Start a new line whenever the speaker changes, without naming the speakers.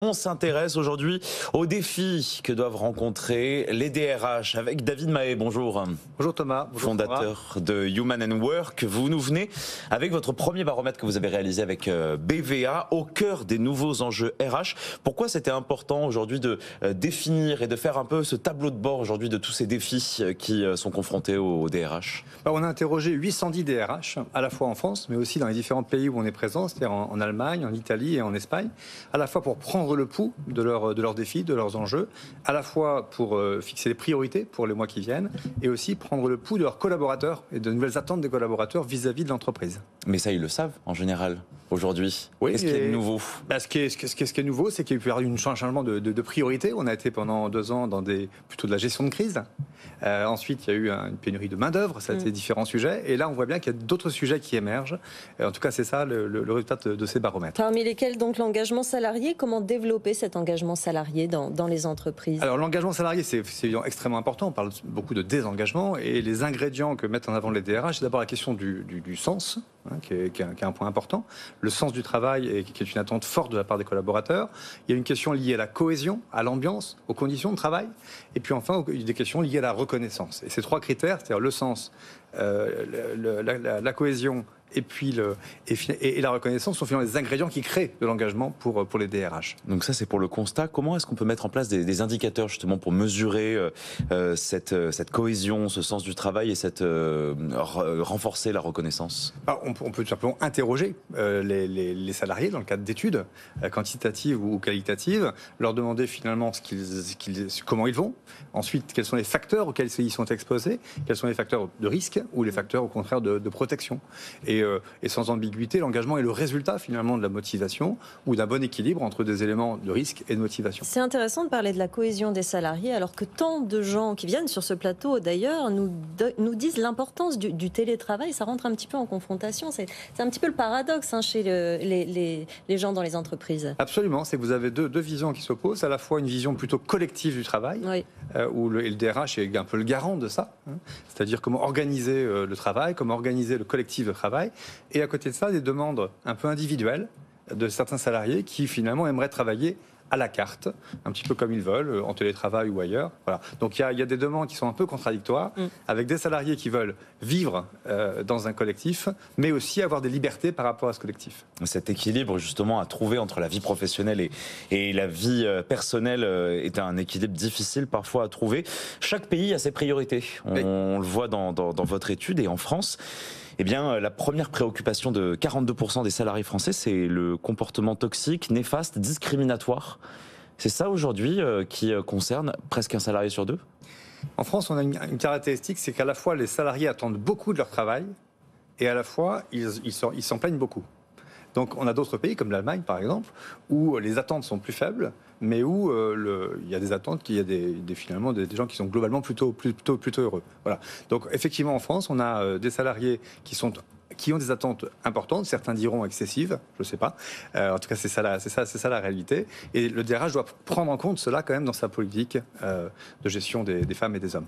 On s'intéresse aujourd'hui aux défis que doivent rencontrer les DRH avec David Mahé. Bonjour.
Bonjour Thomas. Bonjour
fondateur de Human and Work. Vous nous venez avec votre premier baromètre que vous avez réalisé avec BVA au cœur des nouveaux enjeux RH. Pourquoi c'était important aujourd'hui de définir et de faire un peu ce tableau de bord aujourd'hui de tous ces défis qui sont confrontés aux DRH?
On a interrogé 810 DRH, à la fois en France, mais aussi dans les différents pays où on est présent, c'est-à-dire en Allemagne, en Italie et en Espagne, à la fois pour prendre le pouls de leurs défis, de leurs enjeux, à la fois pour fixer les priorités pour les mois qui viennent, et aussi prendre le pouls de leurs collaborateurs et de nouvelles attentes des collaborateurs vis-à-vis de l'entreprise.
Mais ça, ils le savent en général aujourd'hui.
Oui,
Qu'est-ce qui est nouveau?
Ce qui est nouveau, c'est qu'il y a eu un changement de priorité. On a été pendant 2 ans dans plutôt de la gestion de crise. Ensuite, il y a eu une pénurie de main-d'œuvre, ça a été différents sujets. Et là, on voit bien qu'il y a d'autres sujets qui émergent. En tout cas, c'est ça le résultat de ces baromètres.
Parmi lesquels, donc, l'engagement salarié. Comment développer cet engagement salarié dans les entreprises? Alors,
l'engagement salarié, c'est extrêmement important. On parle beaucoup de désengagement. Et les ingrédients que mettent en avant les DRH, c'est d'abord la question du sens, qui est un point important. Le sens du travail, qui est une attente forte de la part des collaborateurs. Il y a une question liée à la cohésion, à l'ambiance, aux conditions de travail. Et puis enfin, il y a des questions liées à la reconnaissance. Et ces 3 critères, c'est-à-dire le sens, la cohésion et puis la reconnaissance, sont finalement les ingrédients qui créent de l'engagement pour les DRH.
Donc ça, c'est pour le constat. Comment est-ce qu'on peut mettre en place des indicateurs justement pour mesurer cette cohésion, ce sens du travail et renforcer la reconnaissance?
On peut tout simplement interroger les salariés dans le cadre d'études quantitatives ou qualitatives, leur demander finalement comment ils vont, ensuite quels sont les facteurs auxquels ils sont exposés, quels sont les facteurs de risque ou les facteurs au contraire de protection. Et sans ambiguïté, l'engagement est le résultat finalement de la motivation ou d'un bon équilibre entre des éléments de risque et de motivation.
C'est intéressant de parler de la cohésion des salariés alors que tant de gens qui viennent sur ce plateau d'ailleurs nous disent l'importance du télétravail. Ça rentre un petit peu en confrontation. C'est un petit peu le paradoxe chez les gens dans les entreprises.
Absolument, c'est que vous avez deux visions qui s'opposent. À la fois une vision plutôt collective du travail,
oui.
Où le DRH est un peu le garant de ça, c'est-à-dire comment organiser le travail, comment organiser le collectif de travail. Et à côté de ça, des demandes un peu individuelles de certains salariés qui finalement aimeraient travailler à la carte, un petit peu comme ils veulent, en télétravail ou ailleurs. Voilà. Donc il y a des demandes qui sont un peu contradictoires, avec des salariés qui veulent vivre dans un collectif, mais aussi avoir des libertés par rapport à ce collectif.
Cet équilibre justement à trouver entre la vie professionnelle et la vie personnelle est un équilibre difficile parfois à trouver. Chaque pays a ses priorités. On le voit dans votre étude, et en France, eh bien, la première préoccupation de 42% des salariés français, c'est le comportement toxique, néfaste, discriminatoire. C'est ça aujourd'hui qui concerne presque un salarié sur 2?
En France, on a une caractéristique, c'est qu'à la fois les salariés attendent beaucoup de leur travail et à la fois ils s'en plaignent beaucoup. Donc on a d'autres pays comme l'Allemagne par exemple où les attentes sont plus faibles, mais où il y a des attentes, il y a finalement des gens qui sont globalement plutôt heureux. Voilà. Donc effectivement en France on a des salariés qui ont des attentes importantes, certains diront excessives, je ne sais pas. En tout cas, c'est ça la réalité. Et le DRH doit prendre en compte cela quand même dans sa politique de gestion des femmes et des hommes.